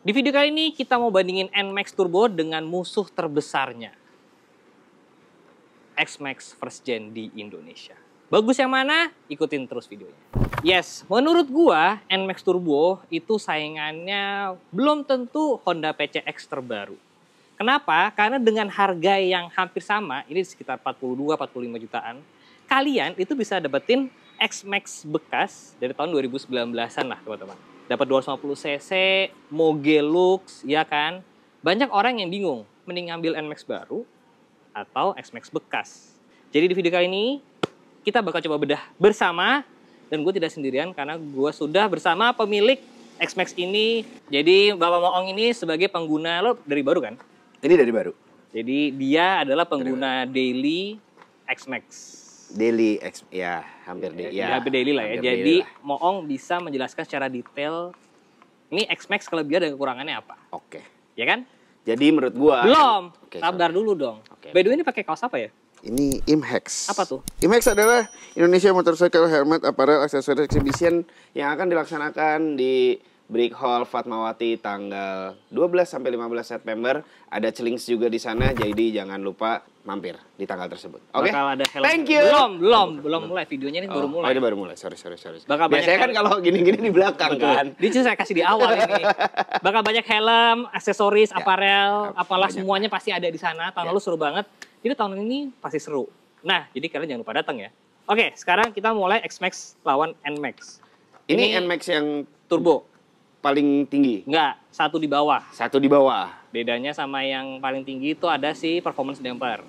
Di video kali ini kita mau bandingin NMAX Turbo dengan musuh terbesarnya, X-Max First Gen di Indonesia. Bagus yang mana? Ikutin terus videonya. Yes, menurut gua NMAX Turbo itu saingannya belum tentu Honda PCX terbaru. Kenapa? Karena dengan harga yang hampir sama, ini sekitar 42-45 jutaan, kalian itu bisa dapetin X-Max bekas dari tahun 2019-an lah teman-teman. Dapat 250 cc, Moge Lux, ya kan? Banyak orang yang bingung, mending ngambil NMAX baru atau X-Max bekas. Jadi di video kali ini, kita bakal coba bedah bersama. Dan gue tidak sendirian karena gue sudah bersama pemilik X-Max ini. Jadi Bapak Moong ini sebagai pengguna, lo dari baru kan? Ini dari baru. Jadi dia adalah pengguna daily X-Max. Daily X, ya hampir daily. Ya, hampir daily lah ya. Jadi Moong bisa menjelaskan secara detail ini X-Max kelebihan dan kekurangannya apa. Oke. Ya kan? Jadi menurut gua. Belum. Oke, sabar dulu dong. Oke. By the way ini pakai kaos apa ya? Ini IMHEX. Apa tuh? IMHEX adalah Indonesia Motorcycle Helmet Apparel Accessories Exhibition yang akan dilaksanakan di Brick Hall Fatmawati tanggal 12 sampai 15 September. Ada Celings juga di sana, jadi jangan lupa mampir di tanggal tersebut. Oke. Bakal ada helm. Thank you. Belum mulai videonya ini baru mulai. Oh, ini baru mulai. Sorry. Bakal biasanya kan kalau gini-gini di belakang kan. Dia saya kasih di awal ini. Bakal banyak helm, aksesoris, aparel, apalah banyak semuanya pasti ada di sana. Tahun lalu seru banget. Jadi tahun ini pasti seru. Nah, jadi kalian jangan lupa datang ya. Oke, sekarang kita mulai X-Max lawan NMAX. Ini NMAX yang turbo. Paling tinggi? Enggak, satu di bawah. Satu di bawah. Bedanya sama yang paling tinggi itu ada si performance damper.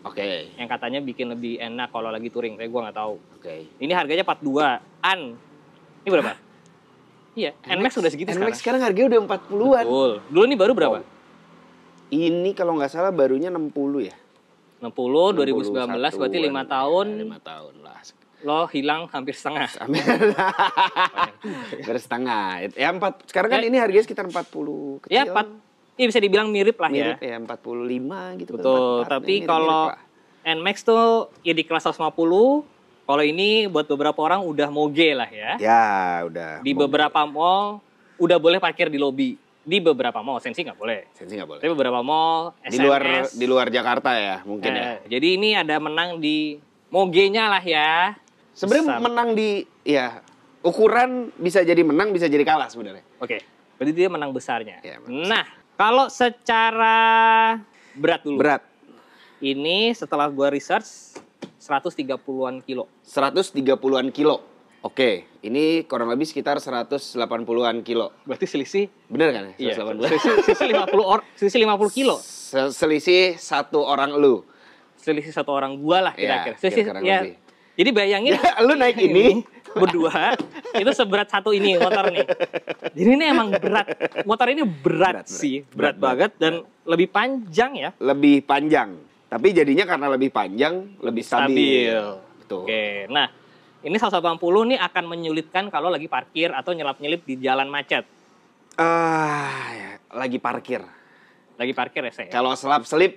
Oke. Yang katanya bikin lebih enak kalau lagi touring, tapi gue nggak tahu. Oke. Ini harganya 42-an. Ini berapa? Iya, NMAX udah segitu NMAX sekarang. sekarang harganya udah 40-an. Betul. Dulu ini baru berapa? Ini kalau nggak salah barunya 60 ya. 60, 2019 berarti 5 tahun. Ya, 5 tahun lah. Lo hilang hampir setengah. Hampir setengah. Ya 4. Sekarang kan ini harganya sekitar 40 kecil. Ya 4. Ini bisa dibilang mirip lah mirip ya. Ya 45 gitu. Betul. 44, Tapi kalau NMAX tuh ya di kelas 150. Kalau ini buat beberapa orang udah moge lah ya. Ya udah. Di beberapa mall udah boleh parkir di lobi. Di beberapa mall, Sensi nggak boleh. Sensi nggak boleh. Tapi beberapa mall, SMS. Di luar Jakarta ya mungkin ya. Jadi ini ada menang di mogenya lah ya. Sebenarnya menang di ya ukuran bisa jadi menang bisa jadi kalah sebenarnya. Oke. Berarti dia menang besarnya. Ya, nah, kalau secara berat dulu. Berat. Ini setelah gua research 130-an kilo. 130-an kilo. Oke, ini kurang lebih sekitar 180-an kilo. Berarti selisih bener kan iya, ya? 180. selisih 50 kilo. Selisih satu orang lu. Selisih satu orang gua lah kira-kira. Selisih ya. ya. Jadi bayangin ya, lu naik ini berdua itu seberat satu ini motor nih. Jadi ini emang berat. Motor ini berat sih, berat banget dan lebih panjang ya. Lebih panjang. Tapi jadinya karena lebih panjang, lebih stabil. Betul. Oke. Nah, ini 180 nih akan menyulitkan kalau lagi parkir atau nyelap-nyelip di jalan macet. Ya, lagi parkir. Lagi parkir ya saya. Kalau selap-selip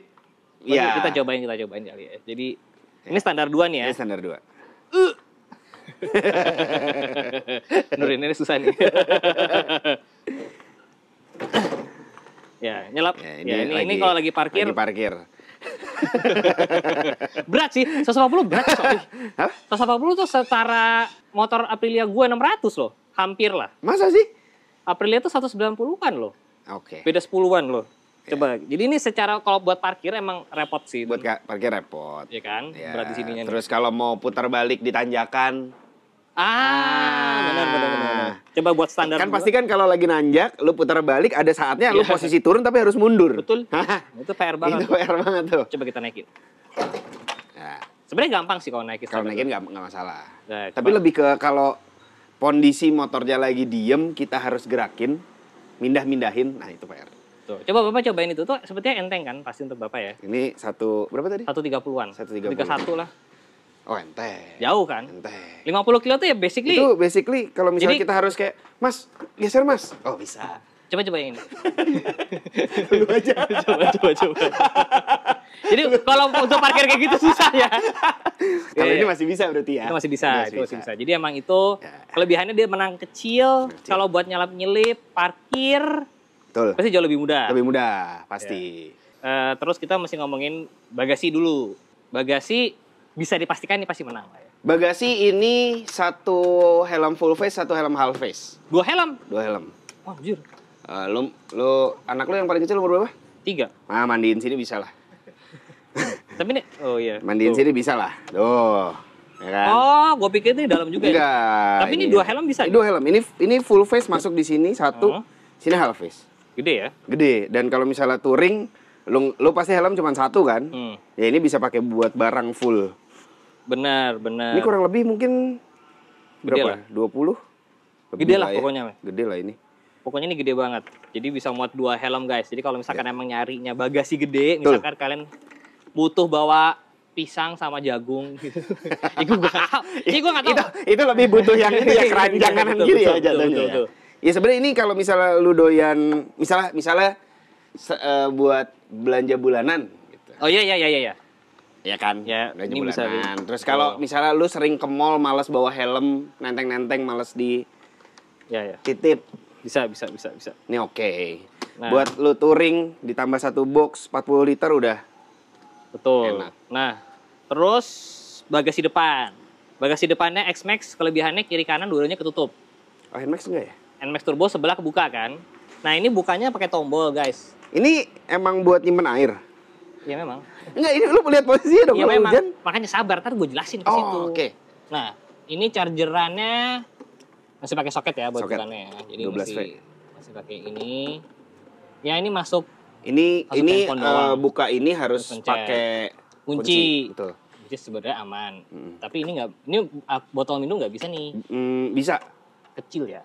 ya. Kita cobain kali ya. Jadi ini standar 2 nih ya. Ini standar 2. Nurin ini susah nih. Ya, nyelap. Ya, ini kalau lagi parkir. Lagi parkir. Berat sih, 150 berat sih. 150 tuh setara motor Aprilia gue 600 loh. Hampir lah. Masa sih? Aprilia tuh 190-an loh. Oke. Beda 10-an loh. Coba. Jadi ini secara kalau buat parkir emang repot sih. Buat parkir repot. Iya kan? Ya. Berat di sininya. Terus kalau mau putar balik di tanjakan. Benar. Coba buat standar. Kan pasti kan kalau lagi nanjak, lu putar balik ada saatnya lu posisi turun tapi harus mundur. Betul. Itu PR banget. Itu PR banget tuh. Coba kita naikin. Nah. Sebenarnya gampang sih kalau naikin. Kalau naikin nggak masalah. Nah, tapi lebih ke kalau kondisi motornya lagi diem, kita harus gerakin, mindahin. Nah itu PR. Tuh, coba Bapak cobain itu tuh sepertinya enteng kan pasti untuk Bapak ya. Ini berapa tadi? 130-an. 131 lah. Oh enteng. Jauh kan? Enteng. 50 kilo tuh ya basically. Itu basically kalau misalnya kita harus kayak, Mas, geser Mas. Oh bisa. Coba yang ini. Lu aja. Coba. Jadi kalau untuk parkir kayak gitu susah ya. Kalau ini masih bisa berarti ya. Itu masih bisa. Jadi emang itu kelebihannya dia menang kecil. Kalau buat nyelap-nyelip, parkir Betul. Pasti jauh lebih mudah. Lebih mudah, pasti. Terus kita mesti ngomongin bagasi dulu. Bagasi bisa dipastikan ini pasti menang. Bagasi ini satu helm full face, satu helm half face. 2 helm. 2 helm. Oh, anjir. Anak lu yang paling kecil umur berapa? 3. Nah, mandiin sini bisa lah. Tapi ini, oh iya. Mandiin Tuh. sini bisa lah. Tuh. Ya kan? Oh, gue pikir ini dalam juga. Enggak. Tapi ini 2 helm bisa. Ini 2 helm. Ini full face masuk di sini satu. Sini half face. Gede ya? Gede. Dan kalau misalnya touring, lu pasti helm cuma satu kan? Ya ini bisa pakai buat barang full. Benar. Ini kurang lebih mungkin Gede berapa? lah. 20? Gede lah ya. pokoknya. Gede lah ini. Pokoknya ini gede banget. Jadi bisa muat 2 helm guys. Jadi kalau misalkan emang nyarinya bagasi gede, misalkan kalian butuh bawa pisang sama jagung gitu. Ini gue gak tahu. Itu lebih butuh yang itu ya keranjang kanan Betul, kiri ya betul, jatuhnya. betul. Ya sebenarnya ini kalau misalnya lu doyan misalnya buat belanja bulanan gitu. Oh iya. Ya kan? Ya, belanja ini bisa bulanan. Terus kalau misalnya lu sering ke mall malas bawa helm, nenteng-nenteng malas di Ya. titip. Bisa. Ini oke. Nah. Buat lu touring ditambah satu box 40 liter udah Betul. enak. Nah, terus bagasi depan. Bagasi depannya X-Max, kelebihannya kiri kanan dua-duanya ketutup. Oh, NMAX enggak ya? NMAX Turbo sebelah kebuka kan. Nah, ini bukanya pakai tombol, guys. Ini emang buat nyimpen air. Ya memang. Enggak, ini lu lihat posisinya dong Ya kalau memang. hujan. Makanya sabar, ntar gue jelasin ke situ. Oh, oke. Nah, ini chargerannya masih pakai soket ya buat Soket. bukannya. Jadi 12V. masih pakai ini. Ya ini masuk Ini Masuk handphone doang. buka ini harus Pencet. pakai kunci. Betul. Which is sebenarnya aman. Tapi ini botol minum nggak bisa nih. Bisa. Kecil ya.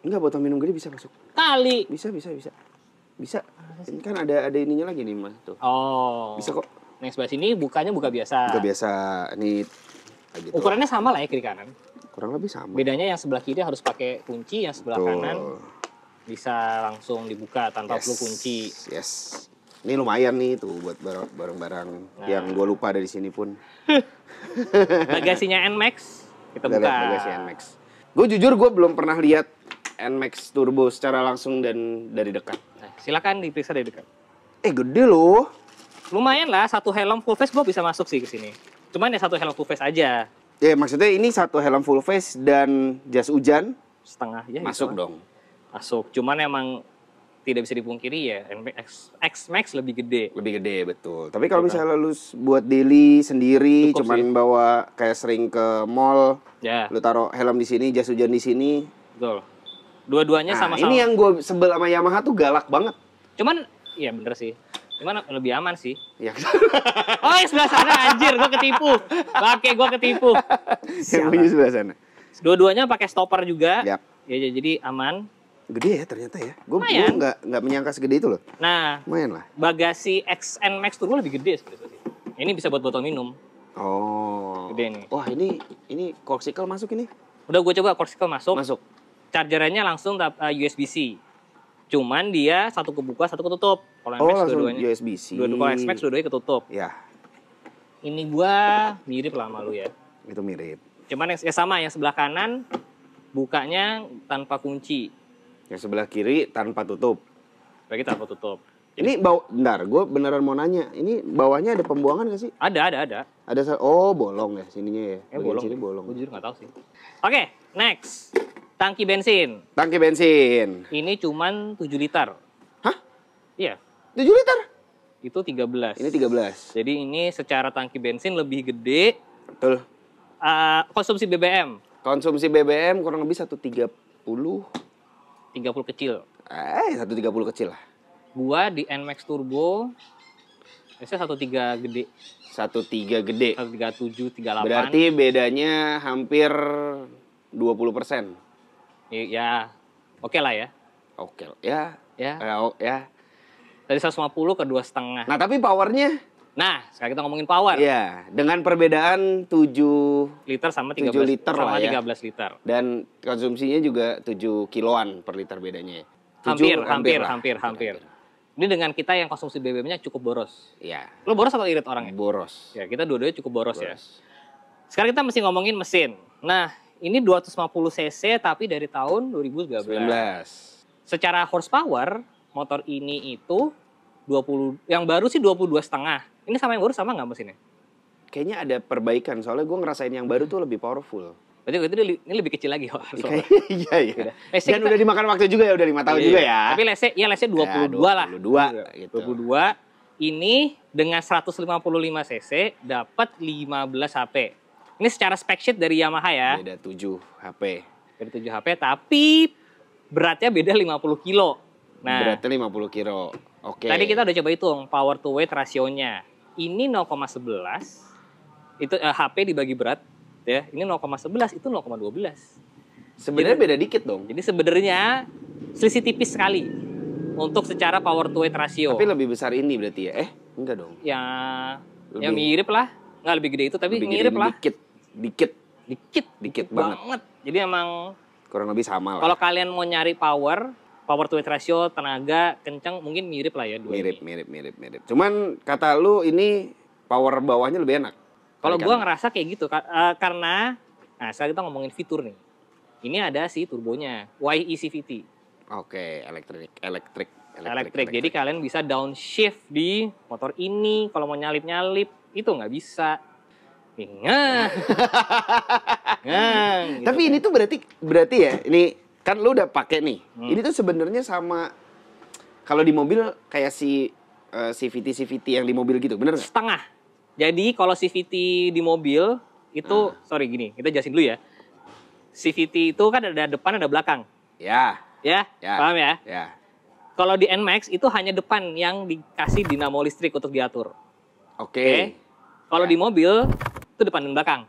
Enggak, botol minum gede bisa masuk. Kali. Bisa. Bisa. Ini kan ada ininya lagi nih, Mas. Tuh. Oh. Bisa kok. Nah, sebelah sini buka biasa. Buka biasa. Ini kayak gitu. Ukurannya sama lah ya kiri kanan. Kurang lebih sama. Bedanya yang sebelah kiri harus pakai kunci, yang sebelah Betul. kanan bisa langsung dibuka tanpa perlu kunci. Yes. Ini lumayan nih tuh buat barang-barang yang gue lupa ada di sini pun. Bagasinya NMAX kita Udah buka. lihat bagasi NMAX. Gue jujur gue belum pernah lihat NMAX Turbo secara langsung dan dari dekat. Nah, silakan diperiksa dari dekat. Gede loh. Lumayan lah, satu helm full face gue bisa masuk sih ke sini. Cuman ya satu helm full face aja. Ya maksudnya ini satu helm full face dan jas hujan Setengah ya. masuk gitu lah. dong. Masuk. Cuman emang tidak bisa dipungkiri ya, X-Max lebih gede. Lebih gede betul. Tapi kalau misalnya lu buat daily sendiri, Cukup cuman sih. bawa kayak sering ke mall, Ya, lu taruh helm di sini, jas hujan di sini. betul. Dua-duanya Nah, sama-sama. ini yang gue sebel sama Yamaha tuh galak banget. Cuman, iya bener sih. Cuman lebih aman sih. Ya, Oh, yang sebelah sana anjir, gue ketipu. Gue ketipu. yang punya sebelah sana. Dua-duanya pakai stopper juga. Yap. Ya, jadi aman. Gede ya ternyata ya. Gue Lumayan. nggak menyangka segede itu loh. Nah, Lumayan lah. bagasi XN Max Turbo lebih gede sebenarnya. Ini bisa buat botol minum. Oh. Gede nih. Wah ini Corsicle masuk ini. Udah gue coba Corsicle masuk. Masuk. Chargerannya langsung USB-C. Cuman dia satu kebuka, satu ketutup. Kalau Oh NMAX langsung dua-duanya. USB-C. Kalau XMAX dua-duanya ketutup. Ya, Ini gua mirip lah sama lu ya. itu mirip. Cuman yang sama, yang sebelah kanan bukanya tanpa kunci. Yang sebelah kiri tanpa tutup. Bagi tanpa tutup. Ini bentar, gue beneran mau nanya. Ini bawahnya ada pembuangan gak sih? Ada. Oh, bolong ya sininya ya. Bagian Bolong. sini bolong. Gue jujur nggak tahu sih. Oke, next. Tangki bensin. Tangki bensin. Ini cuman 7 liter. Hah? Iya, 7 liter? itu 13. Ini 13. Jadi ini secara tangki bensin lebih gede. Betul. Konsumsi BBM Konsumsi BBM kurang lebih 130. 30 kecil. 130 kecil lah. Gua di NMAX Turbo biasanya 13 gede. 13 gede. 137, 38. Berarti bedanya hampir 20%. Ya, oke lah ya. Oke, ya. Ya. Ya. Dari 150 ke 2,5. Nah, tapi powernya Nah, sekarang kita ngomongin power. ya dengan perbedaan 7 Liter sama 13 7 liter sama lah ya. 13 liter. dan konsumsinya juga 7 kiloan per liter bedanya. hampir. Hampir. Ini dengan kita yang konsumsi BBM-nya cukup boros. Iya, Lo boros atau irit orangnya? boros. Ya, kita dua-duanya cukup boros ya. Boros. Sekarang kita mesti ngomongin mesin. Nah, ini 250 cc tapi dari tahun 2019. 19. Secara horsepower, motor ini itu 20, yang baru sih 22,5. Ini sama yang baru sama nggak mesinnya? Kayaknya ada perbaikan, soalnya gue ngerasain yang baru tuh lebih powerful. Berarti ini lebih kecil lagi. Iya, iya. Dan udah dimakan waktu juga ya, udah 5 tahun juga ya. Tapi let's say 22 lah. 22 gitu. 22, ini dengan 155 cc dapat 15 HP. Ini secara spec sheet dari Yamaha ya. Beda 7 HP. Beda 7 HP, tapi beratnya beda 50 kilo. Nah, Beratnya 50 kilo. Oke. tadi kita udah coba hitung power to weight rasionya. Ini 0,11. Itu HP dibagi berat ya. Ini 0,11, itu 0,12. Sebenarnya beda dikit dong. Jadi sebenarnya selisih tipis sekali untuk secara power to weight ratio. Tapi lebih besar ini berarti ya? Enggak dong. Ya Lebih- mirip lah. Nggak lebih gede itu, tapi Lebih gede mirip ini lah. Dikit banget. Jadi emang Kurang lebih sama lah. kalau kalian mau nyari power to weight ratio, tenaga, kencang, mungkin mirip lah ya dua ini. Mirip. Cuman kata lu ini power bawahnya lebih enak. Kalau Tarikan. gua ngerasa kayak gitu karena nah sekarang kita ngomongin fitur nih. Ini ada si turbonya, YE CVT. Oke, elektrik. Jadi kalian bisa downshift di motor ini. Kalau mau nyalip itu nggak bisa. Ngang. Gitu. Tapi ini tuh berarti ya, ini kan lu udah pakai nih. Ini tuh sebenarnya sama kalau di mobil kayak si CVT yang di mobil gitu, bener nggak? setengah. Jadi kalau CVT di mobil itu, sorry gini, kita jelasin dulu ya. CVT itu kan ada depan ada belakang, Ya. ya, paham ya? Ya. Kalau di NMAX itu hanya depan yang dikasih dinamo listrik untuk diatur. Oke. Kalau di mobil itu depan dan belakang.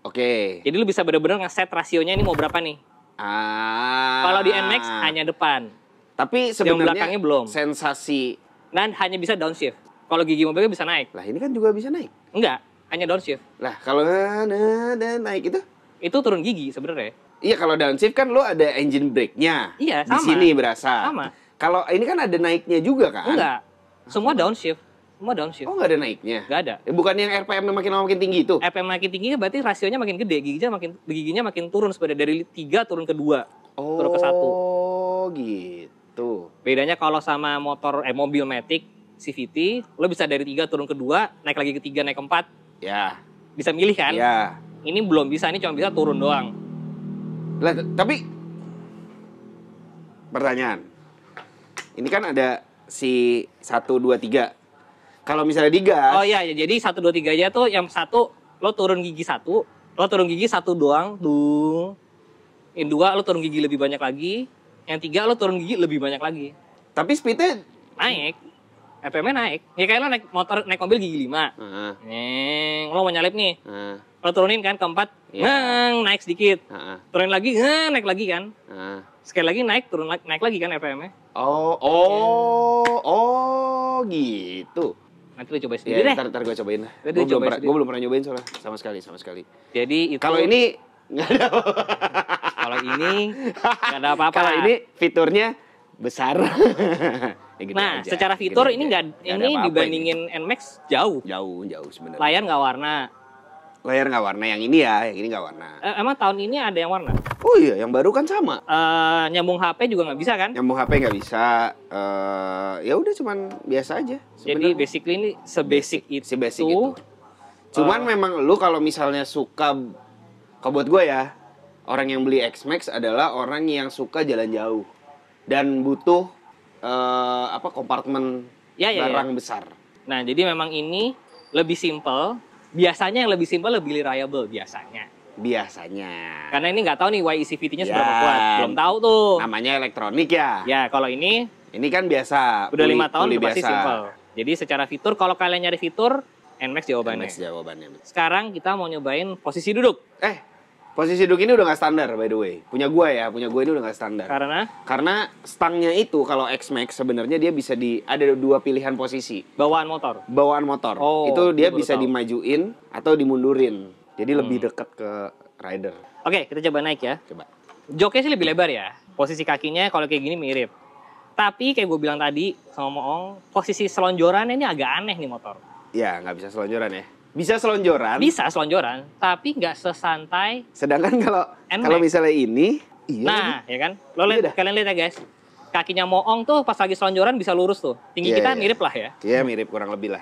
Oke. Jadi lu bisa bener-bener ngeset rasionya ini mau berapa nih. Kalau di NMAX hanya depan Tapi sebenarnya belakangnya belum. sensasi dan hanya bisa downshift. Kalau gigi mobilnya bisa naik. lah ini kan juga bisa naik. Enggak, hanya downshift. Lah kalau naik itu? Itu turun gigi sebenarnya. Iya kalau downshift kan lo ada engine brake-nya. Iya, Di sama. sini berasa. Sama. Kalau ini kan ada naiknya juga kan? Enggak. Semua downshift. Semua downshift. Oh nggak ada naiknya? Enggak ada. Bukan yang RPM makin lama makin tinggi itu? RPM makin tinggi berarti rasionya makin gede, giginya makin turun sebenarnya dari 3 turun ke 2, turun ke 1. Oh gitu. Bedanya kalau sama mobil Matic CVT, lo bisa dari 3 turun ke 2, naik lagi ke 3, naik ke 4. Ya. Bisa milih kan? Ya. Ini belum bisa, ini cuma bisa turun doang. Lah tapi pertanyaan. Ini kan ada si 1 2 3. Kalau misalnya digas, Oh iya, jadi 1, 2, 3 aja tuh yang satu lo turun gigi 1, lo turun gigi 1 doang, dung. Yang 2 lo turun gigi lebih banyak lagi, yang 3 lo turun gigi lebih banyak lagi. tapi speednya Naik. RPM-nya naik. Ya kayak lo naik mobil gigi 5. Heeh. Neng, lo mau nyalip nih. Heeh. Lo turunin kan ke 4, Iya. naik sedikit. Heeh. Turunin lagi, naik lagi kan. Heeh. Sekali lagi naik, naik lagi kan RPM-nya. Oh gitu. Nanti lo coba sendiri Ya, deh. ntar gue cobain lah. Nanti cobain sendiri. Gue belum pernah nyobain soalnya sama sekali. Jadi itu Kalau ini nggak ada. kalau ini nggak ada apa-apa. Kalau lah. ini fiturnya besar. Ya gitu Nah, aja. secara fitur Gitu ini aja. nggak ada ini apa-apa dibandingin NMAX jauh. ini. Jauh sebenarnya. Layar nggak warna. Layar nggak warna yang ini ya, yang ini nggak warna. Emang tahun ini ada yang warna? Oh iya, yang baru kan sama. Nyambung HP juga nggak bisa kan? Nyambung HP nggak bisa. Ya udah cuman biasa aja. Jadi sebenarnya. basically ini sebasic itu. Sebasic itu. Cuman memang lu kalau misalnya suka, kalau buat gue ya, orang yang beli X-Max adalah orang yang suka jalan jauh dan butuh kompartemen Ya. barang besar. Nah, jadi memang ini lebih simple. Biasanya yang lebih simple lebih reliable biasanya. Biasanya. Karena ini nggak tahu nih YECVT-nya Ya. seberapa kuat. Belum tahu tuh. Namanya elektronik ya. Ya, kalau ini Ini kan biasa. udah 5 tahun puli udah pasti biasa. simple. Jadi secara fitur, kalau kalian nyari fitur, NMAX jawabannya. NMAX jawabannya. Sekarang kita mau nyobain posisi duduk. Posisi duduk ini udah nggak standar by the way. Punya gue ini udah nggak standar. Karena stangnya itu kalau X-Max sebenarnya dia bisa ada 2 pilihan posisi. Bawaan motor. Oh, Itu dia baru bisa tahu. dimajuin atau dimundurin. Jadi lebih dekat ke rider. Oke, kita coba naik ya. Coba. Joknya sih lebih lebar ya. Posisi kakinya kalau kayak gini mirip. Tapi kayak gue bilang tadi sama Moong, posisi selonjorannya ini agak aneh nih motor. Ya nggak bisa selonjoran ya. Bisa selonjoran. Bisa selonjoran, tapi nggak sesantai. Sedangkan kalau NMAX. misalnya ini, iya. Nah, ya kan? Lo Iya lihat, dah. kalian lihat ya guys. kakinya moong tuh pas lagi selonjoran bisa lurus tuh. Tinggi Iya, kita iya. mirip lah ya. Iya, mirip kurang lebih lah.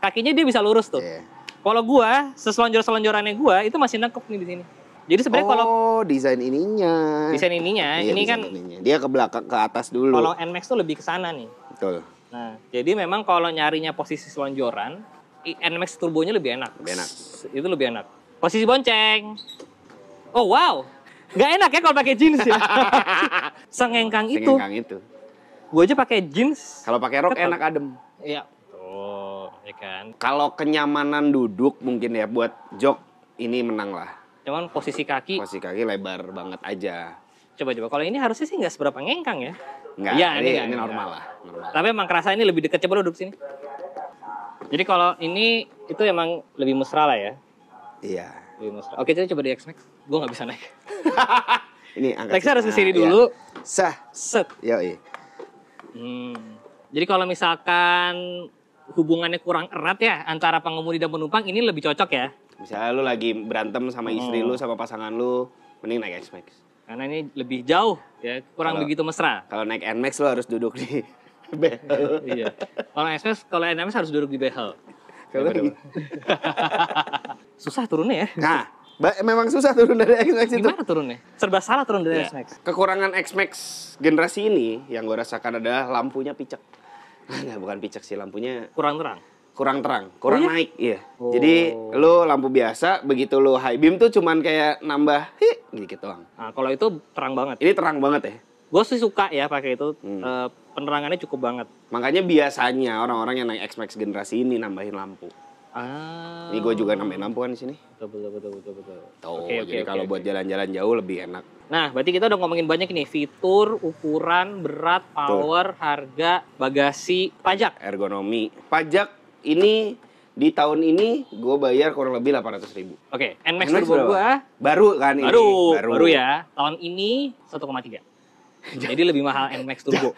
Kakinya dia bisa lurus tuh. Iya. Kalau gua, seselonjor-selonjorannya gua itu masih nangkep nih di sini. Jadi sebenarnya kalau desain ininya. desain ininya, Iya, ini desain kan ininya. Dia ke belakang, ke atas dulu. kalau NMAX tuh lebih ke sana nih. Betul. Nah, jadi memang kalau nyarinya posisi selonjoran, NMAX turbonya lebih enak. Lebih enak. Itu lebih enak. Posisi bonceng. Oh wow, nggak enak ya kalau pakai jeans ya. Sengengkang itu. Sengengkang itu. Gue aja pakai jeans. Kalau pakai rok Ketat. enak adem. Iya. Tuh, ya kan. Kalau kenyamanan duduk mungkin ya buat jog ini menang lah. Cuman posisi kaki. Posisi kaki lebar banget aja. Coba-coba. Kalau ini harusnya sih nggak seberapa ngengkang ya. Enggak, Iya, ini enggak. normal lah. Normal. Tapi emang kerasa ini lebih dekat. Coba lu duduk sini. Jadi kalau ini itu emang lebih mesra lah ya. Iya. Lebih mesra. Oke, jadi coba di X-Max. Gue nggak bisa naik. Ini angkat. Nextnya harus kesini Nah, dulu. iya. Sah. Set. Yoi. Jadi kalau misalkan hubungannya kurang erat ya antara pengemudi dan penumpang, ini lebih cocok ya. Misalnya lu lagi berantem sama istri lu, sama pasangan lu, mending naik X-Max. Karena ini lebih jauh ya, kurang Kalau- begitu mesra. Kalau naik NMAX lu harus duduk di behel. Iya. Kalau NMAX harus duduk di behel. Kalau Susah turunnya ya. Nah, memang susah turun dari X-Max itu. Gimana turunnya? Serba salah turun dari Ya. X-Max. Kekurangan X-Max generasi ini yang gue rasakan adalah lampunya picek. Nggak, bukan picek sih, lampunya Kurang terang. kurang terang, kurang iya? naik. Iya. Oh. Jadi lu lampu biasa, begitu lu high beam tuh cuman kayak nambah dikit doang. Nah, kalau itu terang banget. Ini terang banget ya. Gue sih suka ya pakai itu. Penerangannya cukup banget. Makanya biasanya orang-orang yang naik X-Max generasi ini nambahin lampu. Ah. Ini gue juga nambahin lampu kan di sini. Betul. Tuh, Oke, jadi kalau buat jalan-jalan jauh lebih enak. Nah, berarti kita udah ngomongin banyak nih, fitur, ukuran, berat, power, harga, bagasi, pajak. Ergonomi. Pajak ini di tahun ini gue bayar kurang lebih 800.000. Oke, NMAX NMAX turbo berapa? gua Baru kan ini? baru ya. Tahun ini 1,3. Jadi lebih mahal NMAX turbo.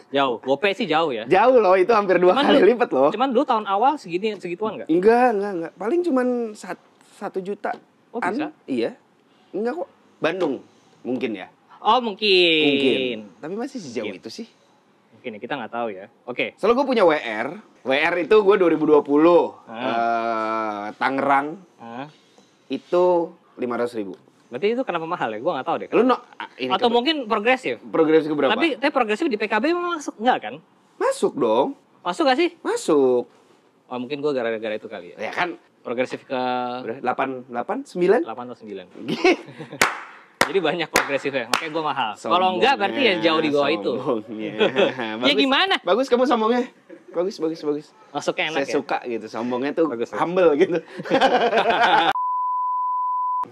Jauh, gope sih jauh ya. Jauh loh, itu hampir 2 kali lu- lipat loh. Cuman dulu tahun awal segituan nggak? Enggak. Paling cuman 1 juta. Oh, bisa? Iya. Enggak kok. Bandung. Mungkin ya. Oh, mungkin. Tapi masih sejauh Mungkin. itu sih. Mungkin ya, kita nggak tahu ya. Oke. Soalnya gue punya WR. WR itu gue 2020. Tangerang Nah, itu 500.000. berarti itu kenapa mahal ya? Gua nggak tahu deh. Lu ini Atau mungkin progresif. progresif ke berapa? Tapi progresif di PKB memang masuk nggak kan? Masuk dong. Masuk nggak sih? Masuk. Oh, mungkin gua gara-gara itu kali ya. Ya kan Progresif ke 8, 9? 8 atau 9. Jadi banyak progresifnya, makanya gua mahal. Kalau Sombongnya, enggak berarti ya jauh di bawah itu. sombongnya. Ya gimana? Bagus kamu sombongnya. Bagus. Masuknya enak Saya ya. suka gitu. Sombongnya tuh Bagus. humble gitu.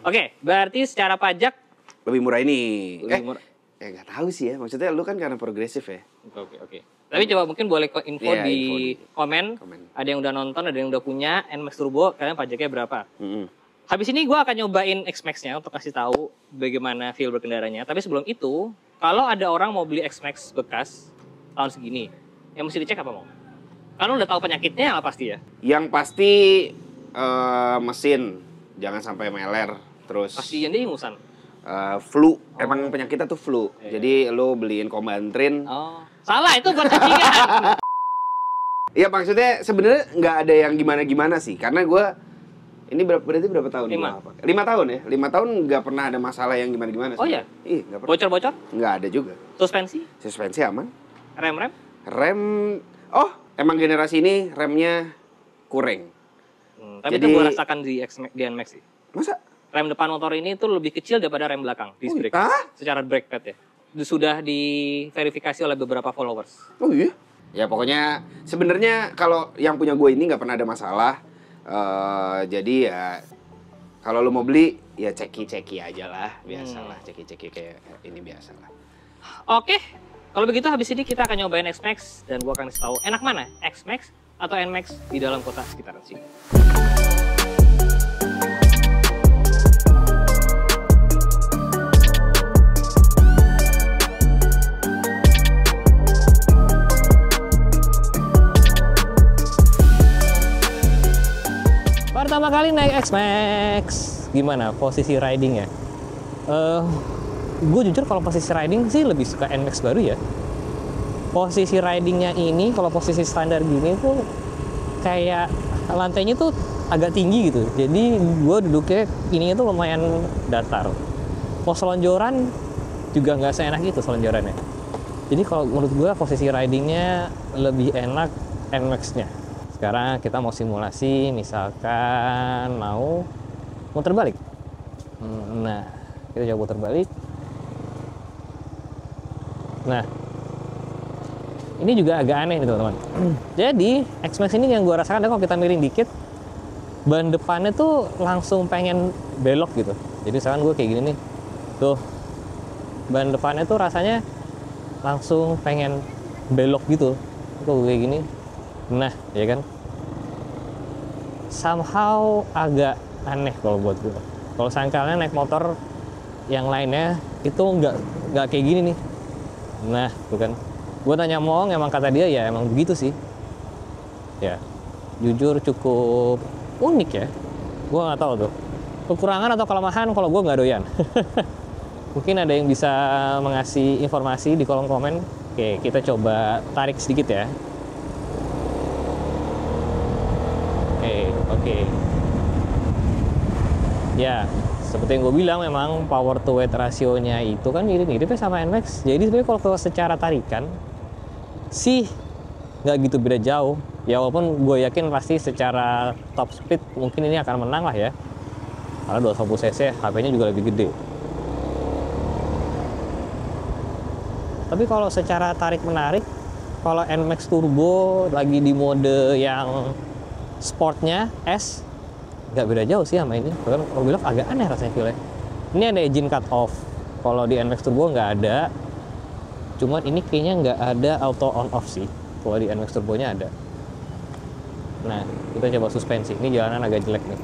Oke, berarti secara pajak Lebih murah ini. lebih murah. Ya nggak tahu sih ya. Maksudnya lu kan karena progresif ya. Oke. Tapi coba mungkin boleh info Iya, di info di komen. komen. Ada yang udah nonton, ada yang udah punya NMAX Turbo, kalian pajaknya berapa? Mm-mm. Habis ini gue akan nyobain X-Max-nya untuk kasih tahu bagaimana feel berkendaranya. Tapi sebelum itu, kalau ada orang mau beli X-Max bekas tahun segini, yang mesti dicek apa mau? Karena udah tahu penyakitnya lah pasti ya. Yang pasti mesin jangan sampai meler. Terus Pasti yang dia ingusan. flu. Emang penyakitnya tuh flu. Iya. Jadi lu beliin Combantrin. Oh, salah itu buat cacingan. Ya maksudnya sebenarnya nggak ada yang gimana-gimana sih. Karena gue ini berarti berapa tahun? 5. 5 tahun ya. 5 tahun nggak pernah ada masalah yang gimana-gimana. Oh iya? Iya nggak pernah. Bocor-bocor? Nggak ada juga. Suspensi? Suspensi aman. Rem-rem? Rem, oh emang generasi ini remnya kurang. Tapi Jadi- itu gue rasakan di NMAX sih. Masa? Rem depan motor ini tuh lebih kecil daripada rem belakang, disc brake. Ah? Secara brake pad ya. Sudah diverifikasi oleh beberapa followers. Oh iya? Ya pokoknya sebenarnya kalau yang punya gue ini nggak pernah ada masalah. Jadi ya kalau lu mau beli ya ceki aja lah, biasalah ceki kayak ini biasalah. Oke, kalau begitu habis ini kita akan nyobain X-Max dan gua akan kasih tahu enak mana, X-Max atau NMAX di dalam kota sekitaran sini. Pertama kali naik X-Max, gimana posisi ridingnya? gue jujur kalau posisi riding sih lebih suka NMAX baru ya. Posisi ridingnya ini kalau posisi standar gini tuh kayak lantainya tuh agak tinggi gitu, jadi gue duduknya ininya tuh lumayan datar. Pos selonjoran juga nggak seenak gitu selonjorannya. Jadi kalau menurut gue posisi ridingnya lebih enak NMAX-nya. Sekarang kita mau simulasi, misalkan mau muter balik. Nah, kita coba muter balik. Nah, ini juga agak aneh nih teman-teman. Jadi X-Max ini yang gue rasakan adalah kalau kita miring dikit, ban depannya tuh langsung pengen belok gitu. Jadi misalkan gue kayak gini nih, tuh ban depannya tuh rasanya langsung pengen belok gitu. Kok kayak gini. Nah, ya kan. Somehow agak aneh kalau buat gue. Kalau sangkalnya naik motor yang lainnya itu nggak kayak gini nih. Nah, tuh kan. Gue tanya Moong, emang kata dia ya emang begitu sih. Ya, jujur cukup unik ya. Gue nggak tahu tuh kekurangan atau kelemahan, kalau gue nggak doyan. Mungkin ada yang bisa mengasih informasi di kolom komen. Oke, kita coba tarik sedikit ya. Oke. Ya, seperti yang gue bilang, memang power to weight rasionya itu kan mirip-miripnya sama NMAX. Jadi sebenarnya kalau secara tarikan sih nggak gitu beda jauh. Ya walaupun gue yakin pasti secara top speed mungkin ini akan menang lah ya. Karena 250 cc HP-nya juga lebih gede. Tapi kalau secara tarik-menarik, kalau NMAX Turbo lagi di mode yang sportnya S, nggak beda jauh sih sama ini. Bahkan kalau bilang agak aneh rasanya feel-nya. Ini ada engine cut off. Kalau di NMAX Turbo nggak ada. Cuman ini kayaknya nggak ada auto on off sih. Kalau di NMAX Turbonya ada. Nah, kita coba suspensi. Ini jalanan agak jelek nih.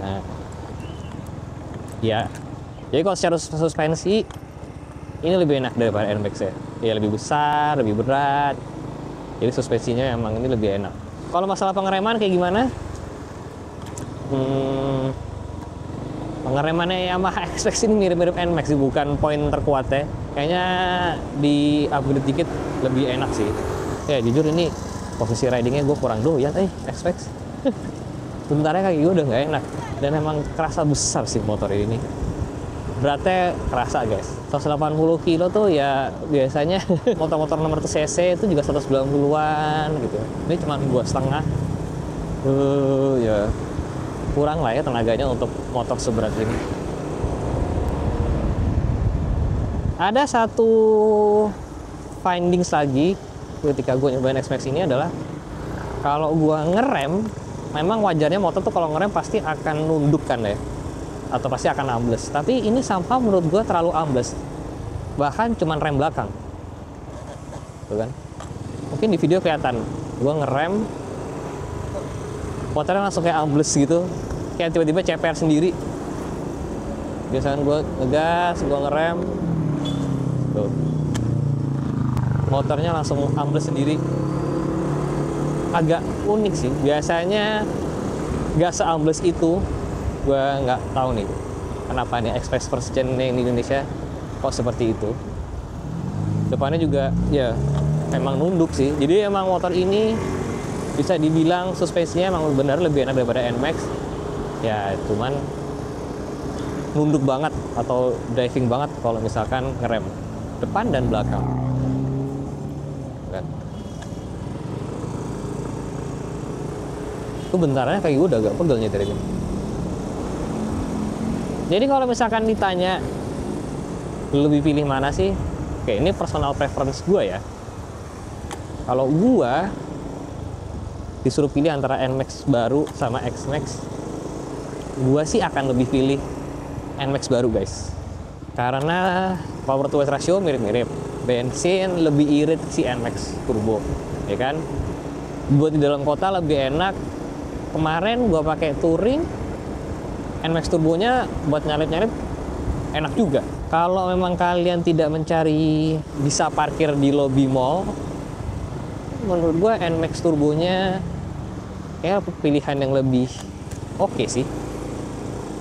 Nah, ya. Jadi kalau secara suspensi ini lebih enak daripada NMAX ya. Ya lebih besar, lebih berat. Jadi suspensinya emang ini lebih enak. Kalau masalah pengereman kayak gimana? Pengeremannya Yamaha X-Max ini mirip-mirip NMAX sih, bukan poin terkuatnya. Kayaknya di upgrade dikit lebih enak sih. Ya jujur ini posisi ridingnya gue kurang doyan X-Max. Sebenarnya kaki gue udah nggak enak. Dan emang kerasa besar sih motor ini. Beratnya kerasa guys. 180 kilo tuh ya biasanya motor-motor 600 cc itu juga 190-an gitu. Ini cuma 2,5. Ya kurang lah ya tenaganya untuk motor seberat ini. Ada satu findings lagi ketika gue nyobain X-Max ini adalah kalau gue ngerem, memang wajarnya motor tuh kalau ngerem pasti akan nunduk kan ya, atau pasti akan ambles. Tapi ini sampah menurut gue terlalu ambles, bahkan cuman rem belakang tuh kan. Mungkin di video kelihatan gue ngerem motornya langsung kayak ambles gitu, kayak tiba-tiba CPR sendiri. Biasanya gue ngegas, gue ngerem tuh, motornya langsung ambles sendiri. Agak unik sih, biasanya gak seambles itu. Gue nggak tahu nih kenapa nih X-Max first gen yang di Indonesia kok seperti itu. Depannya juga ya emang nunduk sih. Jadi emang motor ini bisa dibilang suspensinya emang benar lebih enak daripada NMAX. Ya cuman nunduk banget atau driving banget kalau misalkan ngerem depan dan belakang. Kan. Itu bentarnya kaki gue udah agak pegel nyetir ini. Jadi kalau misalkan ditanya lebih pilih mana sih? Oke, ini personal preference gue ya. Kalau gue disuruh pilih antara NMAX baru sama X-Max, gue sih akan lebih pilih NMAX baru guys. Karena power to weight ratio mirip-mirip. Bensin lebih irit si NMAX Turbo, ya kan? Buat di dalam kota lebih enak. Kemarin gue pakai touring, NMAX Turbonya buat nyalip-nyalip enak juga. Kalau memang kalian tidak mencari bisa parkir di lobby mall, menurut gue NMAX Turbonya kayak pilihan yang lebih oke sih.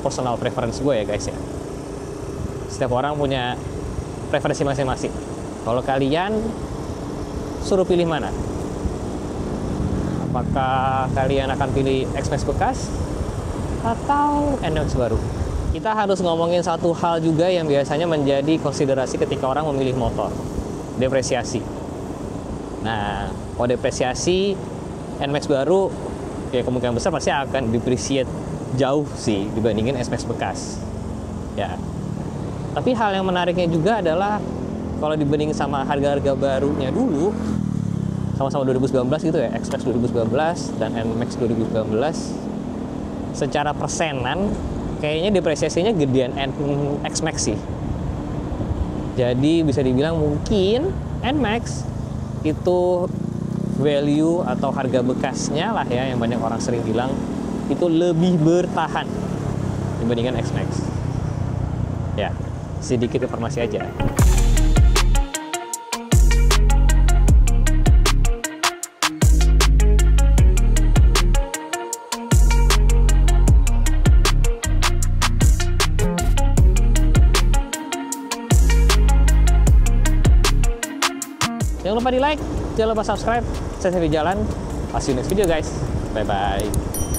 Personal preference gue ya guys ya. setiap orang punya preferensi masing-masing. Kalau kalian suruh pilih mana? Apakah kalian akan pilih X-Max bekas atau NMAX baru? Kita harus ngomongin satu hal juga yang biasanya menjadi konsiderasi ketika orang memilih motor, depresiasi. Nah, kalau depresiasi NMAX baru ya kemungkinan besar pasti akan depreciate jauh sih dibandingin S-Max bekas. Ya. Tapi hal yang menariknya juga adalah kalau dibanding sama harga-harga barunya dulu, sama-sama 2019 gitu ya, X-Max 2019 dan NMAX 2019, secara persenan kayaknya depresiasinya gedean X-Max sih. Jadi bisa dibilang mungkin NMAX itu value atau harga bekasnya lah ya, yang banyak orang sering bilang itu lebih bertahan dibandingkan X-Max. Ya, sedikit informasi aja. Jangan lupa di like, jangan lupa subscribe. Saya Sevi Jalan. See you next video guys. Bye bye.